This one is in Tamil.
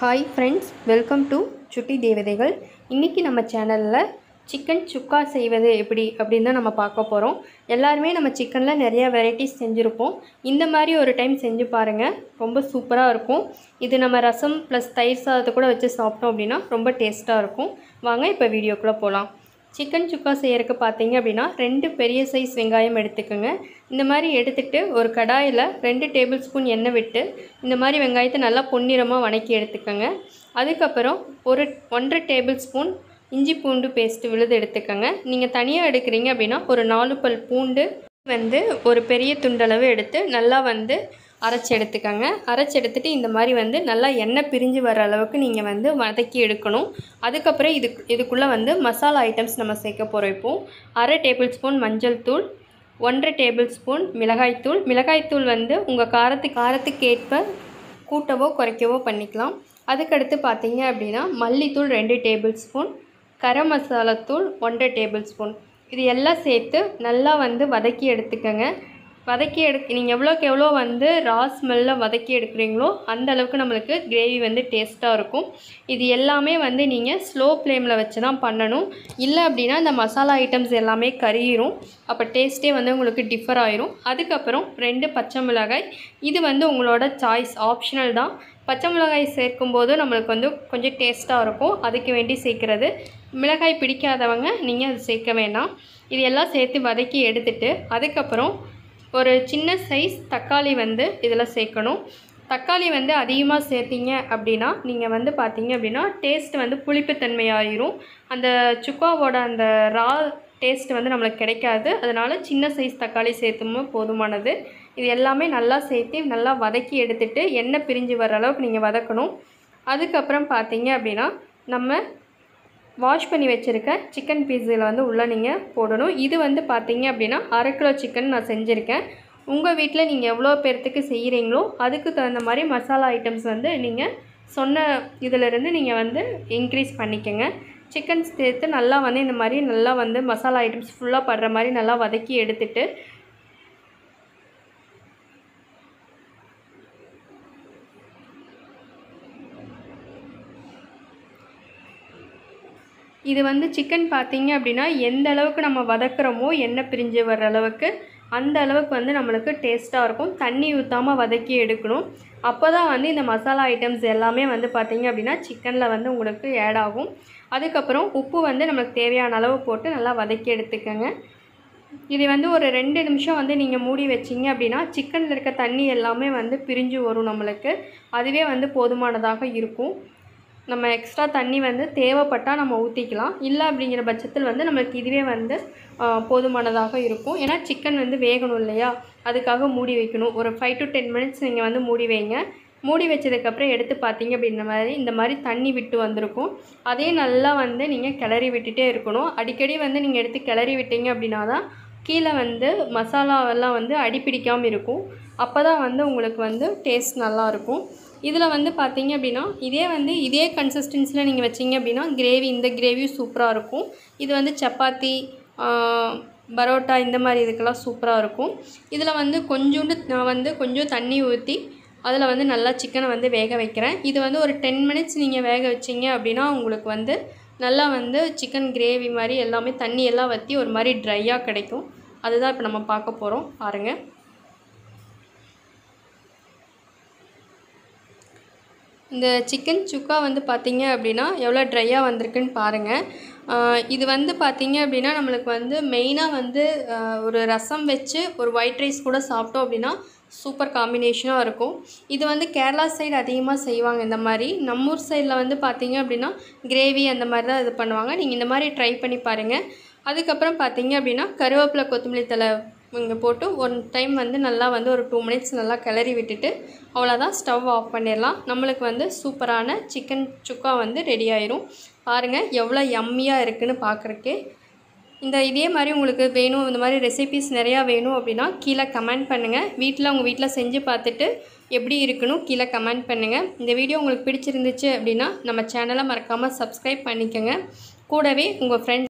ஹாய் ஃப்ரெண்ட்ஸ், வெல்கம் டு சுட்டி தேவதைகள். இன்றைக்கி நம்ம சேனலில் சிக்கன் சுக்கா செய்வது எப்படி அப்படின்னு தான் நம்ம பார்க்க போகிறோம். எல்லாருமே நம்ம சிக்கனில் நிறையா வெரைட்டிஸ் செஞ்சுருப்போம். இந்த மாதிரி ஒரு டைம் செஞ்சு பாருங்கள், ரொம்ப சூப்பராக இருக்கும். இது நம்ம ரசம் ப்ளஸ் தயிர் சாதத்தை கூட வச்சு சாப்பிட்டோம் அப்படின்னா ரொம்ப டேஸ்ட்டாக இருக்கும். வாங்க இப்போ வீடியோக்குள்ளே போகலாம். சிக்கன் சுக்கா செய்கிறதுக்கு பார்த்தீங்க அப்படின்னா 2 பெரிய சைஸ் வெங்காயம் எடுத்துக்கோங்க. இந்த மாதிரி எடுத்துகிட்டு ஒரு கடாயில் 2 டேபிள் ஸ்பூன் எண்ணெய் விட்டு இந்த மாதிரி வெங்காயத்தை நல்லா பொன்னிறமாக வதக்கி எடுத்துக்கோங்க. அதுக்கப்புறம் ஒரு 1.5 டேபிள் ஸ்பூன் இஞ்சி பூண்டு பேஸ்ட்டு விழுது எடுத்துக்கோங்க. நீங்கள் தனியாக எடுக்கிறீங்க அப்படின்னா ஒரு 4 பல் பூண்டு ஒரு பெரிய துண்டளவு எடுத்து நல்லா அரைச்சி எடுத்துக்கோங்க. அரைச்சி எடுத்துகிட்டு இந்த மாதிரி நல்லா எண்ணெய் பிரிஞ்சு வர அளவுக்கு நீங்கள் வதக்கி எடுக்கணும். அதுக்கப்புறம் இதுக்குள்ளே மசாலா ஐட்டம்ஸ் நம்ம சேர்க்க போகிறோம். இப்போது 1/2 டேபிள் ஸ்பூன் மஞ்சள் தூள், 1.5 டேபிள் ஸ்பூன் மிளகாய்த்தூள். மிளகாய்த்தூள் உங்கள் காரத்துக்கு ஏற்ப கூட்டவோ குறைக்கவோ பண்ணிக்கலாம். அதுக்கடுத்து பார்த்தீங்க அப்படின்னா மல்லித்தூள் 2 டேபிள் ஸ்பூன், கரம் மசாலாத்தூள் 1.5 டேபிள் ஸ்பூன். இது எல்லாம் சேர்த்து நல்லா வதக்கி எடுத்துக்கோங்க. நீங்கள் எவ்வளோக்கு எவ்வளோ ரா ஸ்மெல்லில் வதக்கி எடுக்கிறீங்களோ அந்த அளவுக்கு நம்மளுக்கு கிரேவி டேஸ்ட்டாக இருக்கும். இது எல்லாமே நீங்கள் ஸ்லோ ஃப்ளேமில் வச்சு தான் பண்ணணும். இல்லை அப்படின்னா இந்த மசாலா ஐட்டம்ஸ் எல்லாமே கறியிரும். அப்போ டேஸ்ட்டே உங்களுக்கு டிஃபர் ஆயிரும். அதுக்கப்புறம் 2 பச்சை மிளகாய். இது உங்களோட சாய்ஸ், ஆப்ஷனல் தான். பச்சை மிளகாய் சேர்க்கும்போது நம்மளுக்கு கொஞ்சம் டேஸ்ட்டாக இருக்கும், அதுக்கு வேண்டி சேர்க்குறது. மிளகாய் பிடிக்காதவங்க நீங்கள் அது சேர்க்க வேண்டாம். இது எல்லாம் சேர்த்து வதக்கி எடுத்துகிட்டு அதுக்கப்புறம் ஒரு சின்ன சைஸ் தக்காளி இதில் சேர்க்கணும். தக்காளி அதிகமாக சேர்த்திங்க அப்படின்னா நீங்கள் பார்த்தீங்க அப்படின்னா டேஸ்ட் புளிப்புத்தன்மை ஆயிரும். அந்த சுக்காவோட அந்த ரா டேஸ்ட் நம்மளுக்கு கிடைக்காது. அதனால் சின்ன சைஸ் தக்காளி சேர்த்துமோ போதுமானது. இது எல்லாமே நல்லா சேர்த்து நல்லா வதக்கி எடுத்துகிட்டு எண்ணெய் பிரிஞ்சு வர அளவுக்கு நீங்கள் வதக்கணும். அதுக்கப்புறம் பார்த்தீங்க அப்படின்னா நம்ம வாஷ் பண்ணி வச்சுருக்க சிக்கன் பீஸில் உள்ளே நீங்கள் போடணும். இது பார்த்தீங்க அப்படின்னா 1/2 கிலோ சிக்கன் நான் செஞ்சுருக்கேன். உங்கள் வீட்டில் நீங்கள் எவ்வளோ பேர்த்துக்கு செய்கிறீங்களோ அதுக்கு தகுந்த மாதிரி மசாலா ஐட்டம்ஸ் நீங்கள் சொன்ன இதிலிருந்து நீங்கள் இன்க்ரீஸ் பண்ணிக்கோங்க. சிக்கன் சேர்த்து நல்லா இந்த மாதிரி நல்லா மசாலா ஐட்டம்ஸ் ஃபுல்லாக படுற மாதிரி நல்லா வதக்கி எடுத்துட்டு இது சிக்கன் பார்த்தீங்க அப்படின்னா எந்த அளவுக்கு நம்ம வதக்குறோமோ எண்ணெய் பிரிஞ்சு வர்ற அளவுக்கு அந்த அளவுக்கு நம்மளுக்கு டேஸ்ட்டாக இருக்கும். தண்ணி ஊற்றாமல் வதக்கி எடுக்கணும். அப்போ தான் இந்த மசாலா ஐட்டம்ஸ் எல்லாமே பார்த்தீங்க அப்படின்னா சிக்கனில் உங்களுக்கு ஆட் ஆகும். அதுக்கப்புறம் உப்பு நம்மளுக்கு தேவையான அளவு போட்டு நல்லா வதக்கி எடுத்துக்கோங்க. இது ஒரு 2 நிமிஷம் நீங்கள் மூடி வச்சிங்க அப்படின்னா சிக்கனில் இருக்க தண்ணி எல்லாமே பிரிஞ்சு வரும் நம்மளுக்கு. அதுவே போதுமானதாக இருக்கும். நம்ம எக்ஸ்ட்ரா தண்ணி தேவைப்பட்டால் நம்ம ஊற்றிக்கலாம். இல்லை அப்படிங்கிற பட்சத்தில் நம்மளுக்கு இதுவே போதுமானதாக இருக்கும். ஏன்னா சிக்கன் வேகணும் இல்லையா, அதுக்காக மூடி வைக்கணும். ஒரு 5 to 10 மினிட்ஸ் நீங்கள் மூடி வைங்க. மூடி வச்சதுக்கப்புறம் எடுத்து பார்த்தீங்க அப்படின்ற இந்த மாதிரி தண்ணி விட்டு வந்திருக்கும். அதே நல்லா நீங்கள் கிளறி விட்டுட்டே இருக்கணும். அடிக்கடி நீங்கள் எடுத்து கிளறி விட்டீங்க அப்படின்னா தான் கீழே மசாலாவெல்லாம் அடிப்பிடிக்காமல் இருக்கும். அப்போ தான் உங்களுக்கு டேஸ்ட் நல்லாயிருக்கும். இதில் பார்த்தீங்க அப்படின்னா இதே கன்சிஸ்டன்சியில் நீங்கள் வச்சிங்க அப்படின்னா இந்த கிரேவியும் சூப்பராக இருக்கும். இது சப்பாத்தி, பரோட்டா இந்த மாதிரி இதுக்கெல்லாம் சூப்பராக இருக்கும். இதில் கொஞ்சோண்டு நான் கொஞ்சம் தண்ணி ஊற்றி அதில் நல்லா சிக்கனை வேக வைக்கிறேன். இது ஒரு 10 மினிட்ஸ் நீங்கள் வேக வச்சிங்க அப்படின்னா உங்களுக்கு நல்லா சிக்கன் கிரேவி மாதிரி எல்லாமே தண்ணி எல்லாம் வற்றி ஒரு மாதிரி ட்ரையாக கிடைக்கும். அதுதான் இப்போ நம்ம பார்க்க போகிறோம். பாருங்கள். இந்த சிக்கன் சுக்கா பார்த்தீங்க அப்படின்னா எவ்வளோ ட்ரையாக வந்திருக்குன்னு பாருங்கள். இது பார்த்தீங்க அப்படின்னா நம்மளுக்கு மெயினாக ஒரு ரசம் வச்சு ஒரு ஒயிட் ரைஸ் கூட சாப்பிட்டோம் அப்படின்னா சூப்பர் காம்பினேஷனாக இருக்கும். இது கேரளா சைடு அதிகமாக செய்வாங்க. இந்த மாதிரி நம்ம ஊர் சைடில் பார்த்தீங்க அப்படின்னா கிரேவி அந்த மாதிரி தான் இது பண்ணுவாங்க. நீங்கள் இந்த மாதிரி ட்ரை பண்ணி பாருங்கள். அதுக்கப்புறம் பார்த்தீங்க அப்படின்னா கருவேப்பிலை, கொத்தமல்லி தழை இங்கே போட்டு ஒரு டைம் நல்லா ஒரு 2 மினிட்ஸ் நல்லா கிளறி விட்டுட்டு அவ்வளோதான், ஸ்டவ் ஆஃப் பண்ணிடலாம். நம்மளுக்கு சூப்பரான சிக்கன் சுக்கா ரெடி ஆயிரும். பாருங்கள் எவ்வளோ யம்மியாக இருக்குதுன்னு பார்க்குறக்கே. இதே மாதிரி உங்களுக்கு வேணும், இந்த மாதிரி ரெசிபீஸ் நிறையா வேணும் அப்படின்னா கீழே கமெண்ட் பண்ணுங்கள். உங்கள் வீட்டில் செஞ்சு பார்த்துட்டு எப்படி இருக்குன்னு கீழே கமெண்ட் பண்ணுங்கள். இந்த வீடியோ உங்களுக்கு பிடிச்சிருந்துச்சு அப்படின்னா நம்ம சேனலை மறக்காமல் சப்ஸ்கிரைப் பண்ணிக்கோங்க. கூடவே உங்கள் ஃப்ரெண்ட்ஸ்